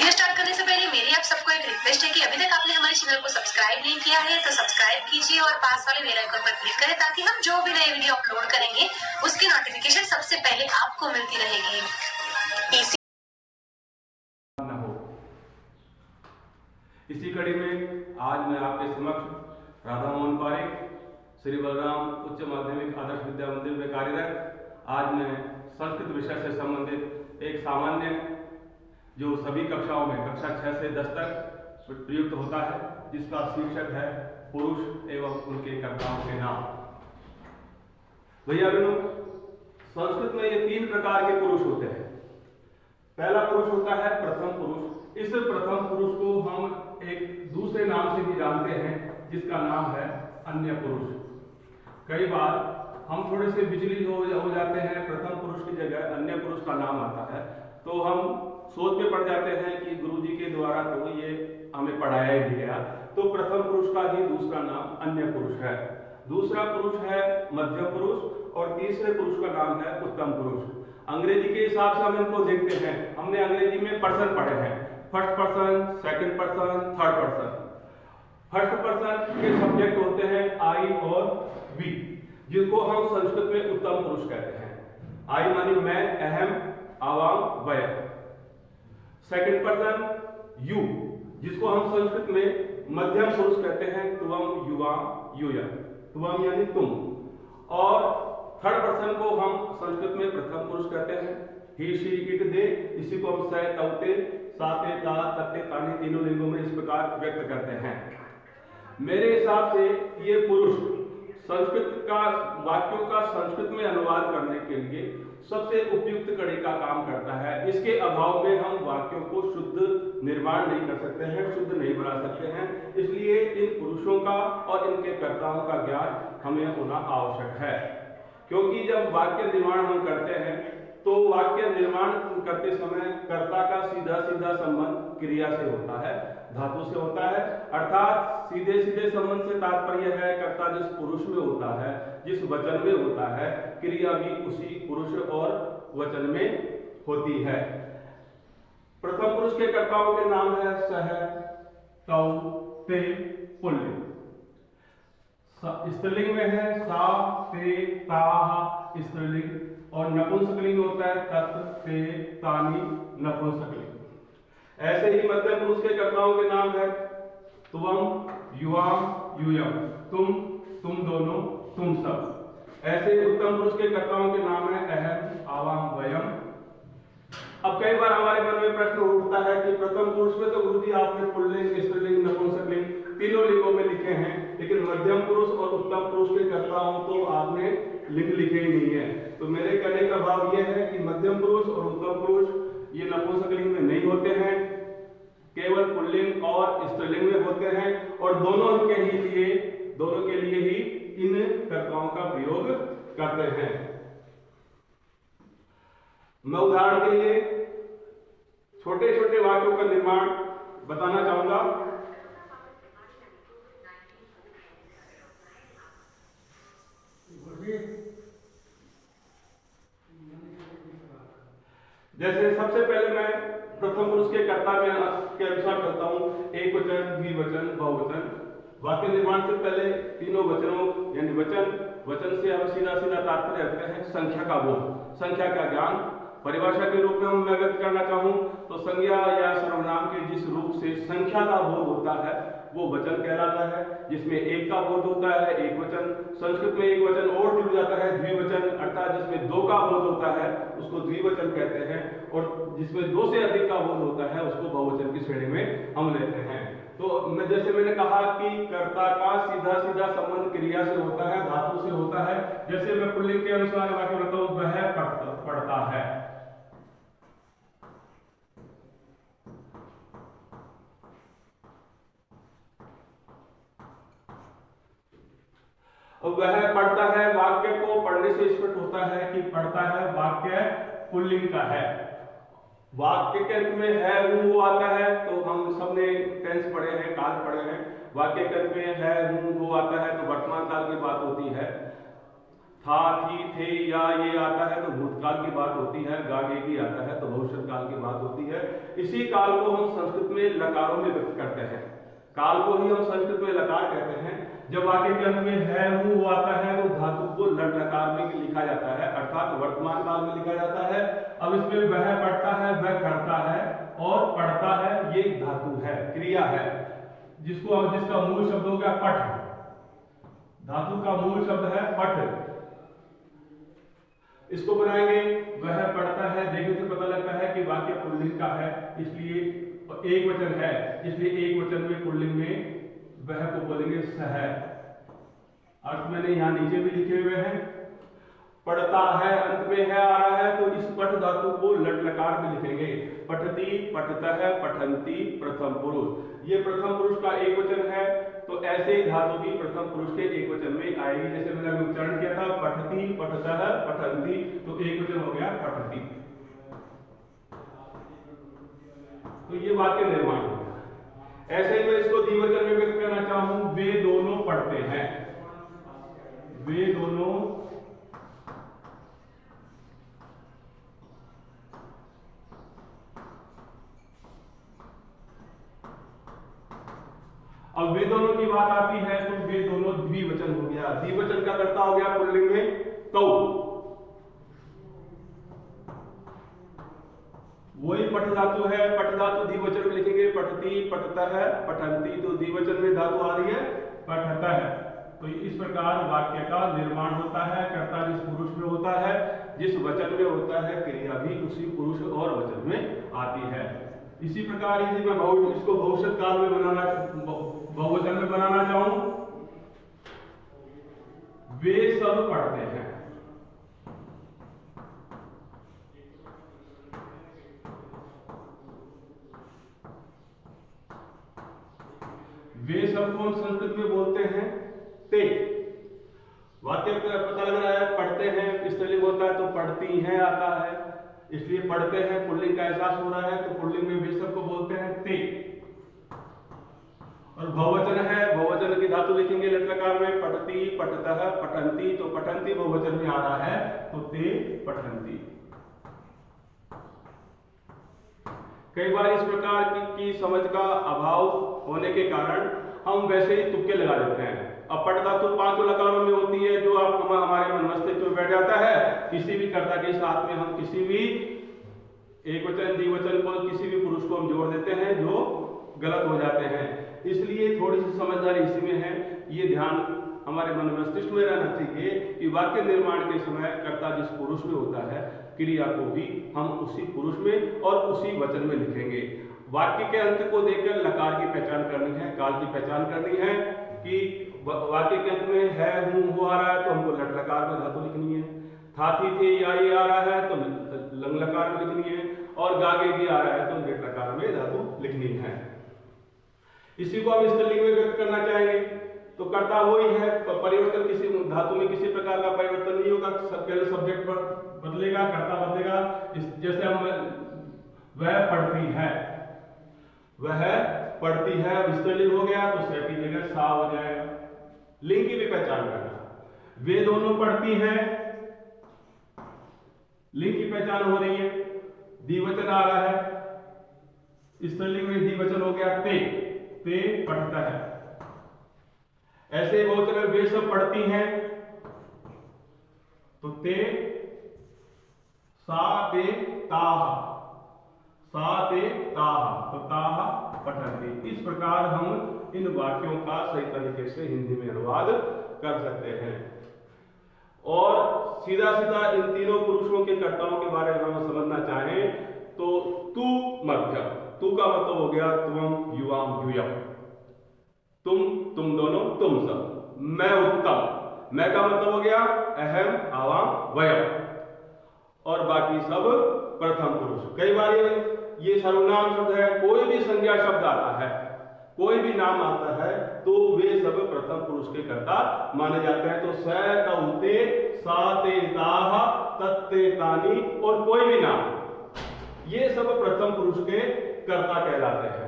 Video start करने से पहले मेरी आप सबको एक रिक्वेस्ट है कि अभी तक आपने हमारे चैनल को सब्सक्राइब नहीं किया है तो सब्सक्राइब कीजिए और पास वाले बेल आइकन पर क्लिक करें ताकि हम जो भी नए वीडियो अपलोड करेंगे उसकी नोटिफिकेशन सबसे पहले आपको मिलती रहेगी। इसी कड़ी में आज मैं आपके समक्ष राधा मोहन पारिक श्री बलराम उच्च माध्यमिक आदर्श विद्या मंदिर में कार्यरत आज मैं संस्कृत विषय से संबंधित एक सामान्य जो सभी कक्षाओं में कक्षा 6 से 10 तक प्रयुक्त होता है जिसका शीर्षक है पुरुष एवं उनके कर्ताओं के नाम। भैया बहनों, संस्कृत में ये 3 प्रकार के पुरुष होते हैं। पहला पुरुष होता है प्रथम पुरुष। इस प्रथम पुरुष को हम एक दूसरे नाम से भी जानते हैं जिसका नाम है अन्य पुरुष। कई बार हम थोड़े से विचलित हो जाते हैं, प्रथम पुरुष की जगह अन्य पुरुष का नाम आता है तो हम सोच में पड़ जाते हैं कि गुरुजी के द्वारा तो ये हमें पढ़ाया ही नहीं गया। तो प्रथम पुरुष का ही दूसरा नाम अन्य पुरुष है। दूसरा पुरुष है मध्यम पुरुष और तीसरे पुरुष का नाम है उत्तम पुरुष। अंग्रेजी के हिसाब से हम इनको देखते हैं। हमने अंग्रेजी में पर्सन पढ़े हैं, first person, second person, third person. First person के सब्जेक्ट होते हैं आई और वी, जिनको हम संस्कृत में उत्तम पुरुष कहते हैं। आई मानी मैं, अहम, आवाम, वयम। सेकंड पर्सन यू, जिसको हम संस्कृत में मध्यम पुरुष कहते हैं, त्वम, युवाम, यूयम। त्वम यानी तुम। और थर्ड पर्सन को हम संस्कृत में प्रथम पुरुष कहते हैं, ही, शी, इट, दे। इसी को हम सह, तवते, साते, ता, तत्ते, तानी तीनों लिंगों में इस प्रकार व्यक्त करते हैं। मेरे हिसाब से ये पुरुष संस्कृत का वाक्यों का संस्कृत में अनुवाद करने के लिए सबसे उपयुक्त कड़ी का काम करता है। इसके अभाव में हम वाक्यों को शुद्ध निर्माण नहीं कर सकते हैं, शुद्ध नहीं बना सकते हैं। इसलिए इन पुरुषों का और इनके कर्ताओं का ज्ञान हमें होना आवश्यक है, क्योंकि जब वाक्य निर्माण हम करते हैं तो वाक्य निर्माण करते समय कर्ता का सीधा सीधा संबंध क्रिया से होता है, धातु से होता है। अर्थात सीधे सीधे संबंध से तात्पर्य है कर्ता जिस पुरुष में होता है, जिस वचन में होता है, क्रिया भी उसी पुरुष और वचन में होती है। प्रथम पुरुष के कर्ताओं के नाम है सह, तौ, ते, पुल्लिंग। स्त्रीलिंग में है सा, ते, ताः स्त्रीलिंग और नपुंसकलिंग होता है तत्, ते, तानि नपुंसकलिंग। ऐसे ही मध्यम पुरुष के कर्ताओं के नाम है त्वम, युवाम, यूयम। तुम, तुम दोनों, तुम सब। ऐसे उत्तम पुरुष के कर्ताओं के नाम है अहम, आवाम, वयम। अब कई बार हमारे मन में प्रश्न उठता है कि प्रथम पुरुष में तो गुरुजी आपने पुल्लिंग, स्त्रीलिंग, नपुंसकलिंग तीनों लिंगों में लिखे हैं, लेकिन मध्यम पुरुष और उत्तम पुरुष के कर्ताओं तो आपने लिंग लिखे ही नहीं है। तो मेरे कहने का भाव यह है कि मध्यम पुरुष और उत्तम पुरुष ये नपुंसकलिंग में नहीं होते हैं, केवल पुल्लिंग और स्त्रीलिंग में होते हैं और दोनों के लिए ही इन कर्ताओं का प्रयोग करते हैं। मैं उदाहरण के लिए छोटे छोटे वाक्यों का निर्माण बताना चाहूंगा। जैसे सबसे पहले मैं प्रथम पुरुष के कर्ता के अनुसार करता हूं, एक वचन, द्विवचन, बहुवचन। वाक्य निर्माण से पहले तीनों वचनों यानी वचन से हम सीधा सीधा तात्पर्य रखते हैं संख्या का बोध, संख्या का ज्ञान। परिभाषा के रूप में हम व्यक्त करना चाहूं तो संज्ञा या सर्वनाम के जिस रूप से संख्या का बोध होता है वो वचन कहलाता है। जिसमें एक का बोध होता है एक वचन, संस्कृत में एक वचन और जुड़ जाता है द्विवचन, अर्थात जिसमें दो का बोध होता है उसको द्विवचन कहते हैं और जिसमें दो से अधिक का बोध होता है उसको बहुवचन की श्रेणी में हम लेते हैं। तो जैसे मैंने कहा कि कर्ता का सीधा सीधा संबंध क्रिया से होता है, धातु से होता है। जैसे मैं पुल्लिंग के अनुसार वाक्य बताऊं, वह पढ़ता है। वह पढ़ता है, वाक्य को पढ़ने से स्पष्ट होता है कि पढ़ता है वाक्य पुल्लिंग का है। वाक्य के अंत में है हूं आता है, तो हम सबने टेंस पढ़े हैं, काल पढ़े हैं। वाक्य के अंत में है हूं आता है तो वर्तमान काल की बात होती है। था, थी, थे, या ये आता है तो भूतकाल की बात होती है, गा, गे की आता है तो भविष्य काल की बात होती है। इसी काल को हम संस्कृत में लकारों में व्यक्त करते हैं। काल को ही हम संस्कृत में लकार कहते हैं। जब वाक्य के अंत में है, हूं, वो आता है तो धातु को लट लकार में लिखा जाता है, अर्थात वर्तमान काल में लिखा जाता है। अब इसमें वह पढ़ता है, वह करता है और पढ़ता है, ये धातु है, क्रिया है, जिसका मूल शब्द हो गया पठ। धातु का मूल शब्द है पठ। इसको बनाएंगे, वह पढ़ता है, देखने से पता लगता है कि वाक्य पुल्लिंग का है, इसलिए एक वचन है, इसलिए एक वचन में पुल्लिंग में वह को बोलेंगे सह। अर्थ मैंने यहां नीचे भी लिखे हुए हैं। पढ़ता है, अंत में है आ रहा है तो इस पठ धातु को लट लकार में लिखेंगे। पठती, पठतः, पठंती, प्रथम पुरुष। ये प्रथम पुरुष का एक वचन है, तो ऐसे ही धातु भी प्रथम पुरुष के एक वचन में आएगी। जैसे मैंने उच्चारण किया था, पठती, पठतः, पठंती, तो एक वचन हो गया पठती। तो ये वाक्य निर्माण हो गया। ऐसे ही मैं इसको द्विवचन में व्यक्त करना चाहूं, वे दोनों पढ़ते हैं। वे दोनों अब वे दोनों की बात आती है तो वे दोनों द्विवचन हो गया। द्विवचन का कर्ता हो गया पुल्लिंग में तौ। वही पठ धातु है, पठ धातु द्विवचन में लिखेंगे, पठती, पठतः, पठंती, तो द्विवचन में धातु आ रही है पठतः। तो इस प्रकार वाक्य का निर्माण होता है। कर्ता जिस पुरुष में होता है, जिस वचन में होता है, क्रिया भी उसी पुरुष और वचन में आती है। इसी प्रकार यदि मैं इसको भविष्य काल में बहुवचन में बनाना चाहूं, वे सब पढ़ते हैं। वे सब को हम संस्कृत में बोलते हैं ते। वाक्य का पता लग रहा है, पढ़ते हैं स्त्रीलिंग होता है तो पढ़ती हैं आता है, इसलिए पढ़ते हैं पुल्लिंग का एहसास हो रहा है, तो पुल्लिंग में वे सब को बोलते हैं ते। और बहुवचन है, बहुवचन की धातु लिखेंगे लट लकार में, पठती, पठतः, पठंती, तो पठंती बहुवचन में आ रहा है तो ते पठंती। कई बार इस प्रकार की समझ का अभाव होने के कारण हम वैसे ही तुक्के लगा देते हैं। अब पठ धातु 5 लकारों में होती है, जो आप हमारे मन मस्तिष्क में बैठ जाता है। किसी भी कर्ता के साथ में हम किसी भी एक वचन द्विवचन को, किसी भी पुरुष को हम जोड़ देते हैं, जो गलत हो जाते हैं। इसलिए थोड़ी सी समझदारी इसी में है। ये ध्यान हमारे मन मस्तिष्क में रहना चाहिए कि वाक्य निर्माण के समय कर्ता जिस पुरुष में होता है, क्रिया को भी हम उसी पुरुष में और उसी वचन में लिखेंगे। वाक्य के अंत को देखकर लकार की पहचान करनी है, काल की पहचान करनी है कि वाक्य के अंत में है, हूं, हो आ रहा है तो हमको लट लकार में धातु लिखनी है। था, थी, थे, या ये आ रहा है तो लंग लकार में लिखनी है, और गागे भी आ रहा है तो लेट लकार में धातु लिखनी है। इसी को हम स्त्रीलिंग में व्यक्त करना चाहेंगे तो कर्ता वही है, परिवर्तन किसी धातु में किसी प्रकार का परिवर्तन नहीं होगा। पहले सब्जेक्ट पर बदलेगा, कर्ता बदलेगा। जैसे हम वह पढ़ती है, वह पढ़ती है, अब स्त्रीलिंग हो गया तो से की जगह सा हो जाएगा। लिंग की भी पहचान करना, वे दोनों पढ़ती हैं, लिंग की पहचान हो रही है, द्विवचन आ रहा है, स्त्रीलिंग में द्विवचन हो गया ते, ते पढ़ता है। ऐसे बहुवचन में वे सब पढ़ती हैं तो ते, सा ते ताह, सा ते ताह, तो ताह पठन्ति। इस प्रकार हम इन वाक्यों का सही तरीके से हिंदी में अनुवाद कर सकते हैं। और सीधा सीधा इन तीनों पुरुषों के कर्ताओं के बारे में हम समझना चाहें तो तू मध्य, तू का मतलब हो गया त्वम, युवाम, यूयम, तुम दोनों, तुम सब। मैं उत्तम, मैं का मतलब हो गया अहम, आवाम, वयम, और बाकी सब प्रथम पुरुष। कई बार ये सर्वनाम शब्द है, कोई भी संज्ञा शब्द आता है, कोई भी नाम आता है तो वे सब प्रथम पुरुष के कर्ता माने जाते हैं। तो स, तौते, सा, ते, ताह, तत्ते, तानी और कोई भी नाम, ये सब प्रथम पुरुष के कर्ता कहलाते हैं।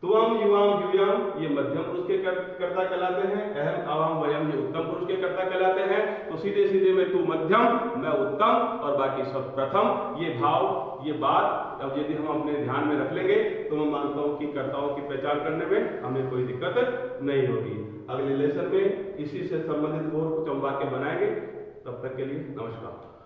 त्वम युवाम यूयम ये मध्यम पुरुष के कर्ता कहलाते हैं। अहम अवम वयम ये उत्तम पुरुष के कर्ता कहलाते हैं। तो सीधे सीधे में तू मध्यम, मैं उत्तम और बाकी सब प्रथम, ये भाव, ये बात अब यदि हम अपने ध्यान में रख लेंगे तो मैं मानता हूं कि कर्ताओं की पहचान करने में हमें कोई दिक्कत नहीं होगी। अगले लेसन में इसी से संबंधित और कुछ हम वाक्य बनाएंगे। तब तक के लिए नमस्कार।